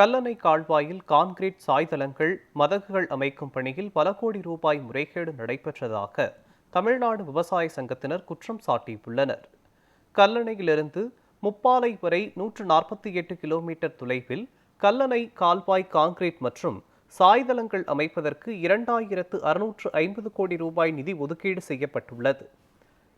கல்லணை கால்வாயில் கான்கிரீட் சாய்தளங்கள் மதகுகள் அமைக்கும் பணியில் பல கோடி ரூபாய் முறைகேடு நடைபெற்றதாக தமிழ்நாடு விவசாய சங்கத்தினர் குற்றம் சாட்டியுள்ளனர். கல்லணையிலிருந்து முப்பாலை வரை 148 கிலோமீட்டர் தொலைவில் கல்லணை கால்வாய் கான்கிரீட் மற்றும் சாய்தளங்கள் அமைப்பதற்கு 2650 கோடி ரூபாய் நிதி ஒதுக்கீடு செய்யப்பட்டுள்ளது.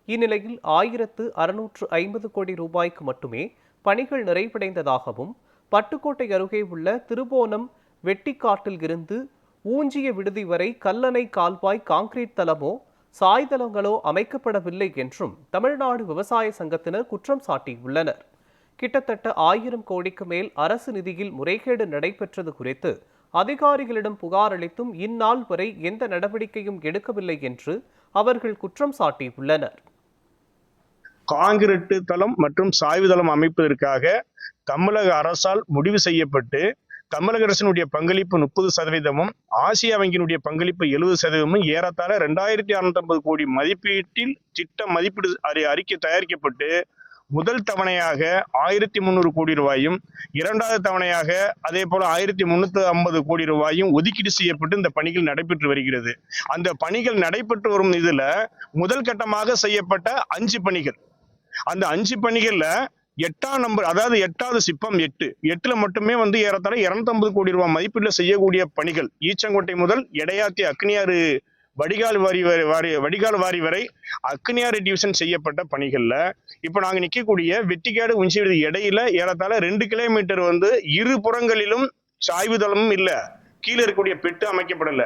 இந்நிலையில் 1650 கோடி ரூபாய்க்கு மட்டுமே பணிகள் நிறைவடைந்ததாகவும், பட்டுக்கோட்டை அருகே உள்ள திருபோணம் வெட்டிக்காட்டில் இருந்து ஊஞ்சிய விடுதி வரை கல்லணை கால்வாய் கான்கிரீட் தளமோ சாய்தளங்களோ அமைக்கப்படவில்லை என்றும் தமிழ்நாடு விவசாய சங்கத்தினர் குற்றம் சாட்டியுள்ளனர். கிட்டத்தட்ட 1000 கோடிக்கு மேல் அரசு நிதியில் முறைகேடு நடைபெற்றது குறித்து அதிகாரிகளிடம் புகார் அளித்தும் இந்நாள் வரை எந்த நடவடிக்கையும் எடுக்கவில்லை என்று அவர்கள் குற்றம் சாட்டியுள்ளனர். கான்கிரீட் தளம் மற்றும் சாய்வு தளம் அமைப்பதற்காக தமிழக அரசால் முடிவு செய்யப்பட்டு தமிழக அரசினுடைய பங்களிப்பு 30%, ஆசிய வங்கியினுடைய பங்களிப்பு 70%, ஏறத்தாழ 2650 கோடி மதிப்பீட்டில் திட்ட மதிப்பீடு அறிக்கை தயாரிக்கப்பட்டு முதல் தவணையாக 1300 கோடி ரூபாயும், இரண்டாவது தவணையாக அதே போல 1350 கோடி ரூபாயும் ஒதுக்கீடு செய்யப்பட்டு இந்த பணிகள் நடைபெற்று வருகிறது. அந்த பணிகள் நடைபெற்று வரும் இதுல முதல் கட்டமாக செய்யப்பட்ட 5 பணிகள், அந்த 5 பணிகள்ல 8ஆம் நம்பர், அதாவது 8வது சிப்பம் 8ல மட்டுமே ஏறத்தாழ 250 கோடி ரூபாய் மதிப்பீடுல செய்யக்கூடிய பணிகள். ஈச்சங்கோட்டை முதல் எடையாத்தி அக்னியாறு வடிகால் வாரி வரை அக்னியாறு டிவிஷன் செய்யப்பட்ட பணிகள்ல இப்ப நாங்க நிக்கக்கூடிய வெட்டிக்காடு உஞ்சிவிடுதி இடையில ஏறத்தாழ 2 கிலோமீட்டர் இரு புறங்களிலும் சாய்வு தளமும் இல்ல, கீழே இருக்கக்கூடிய பெட்டு அமைக்கப்படல.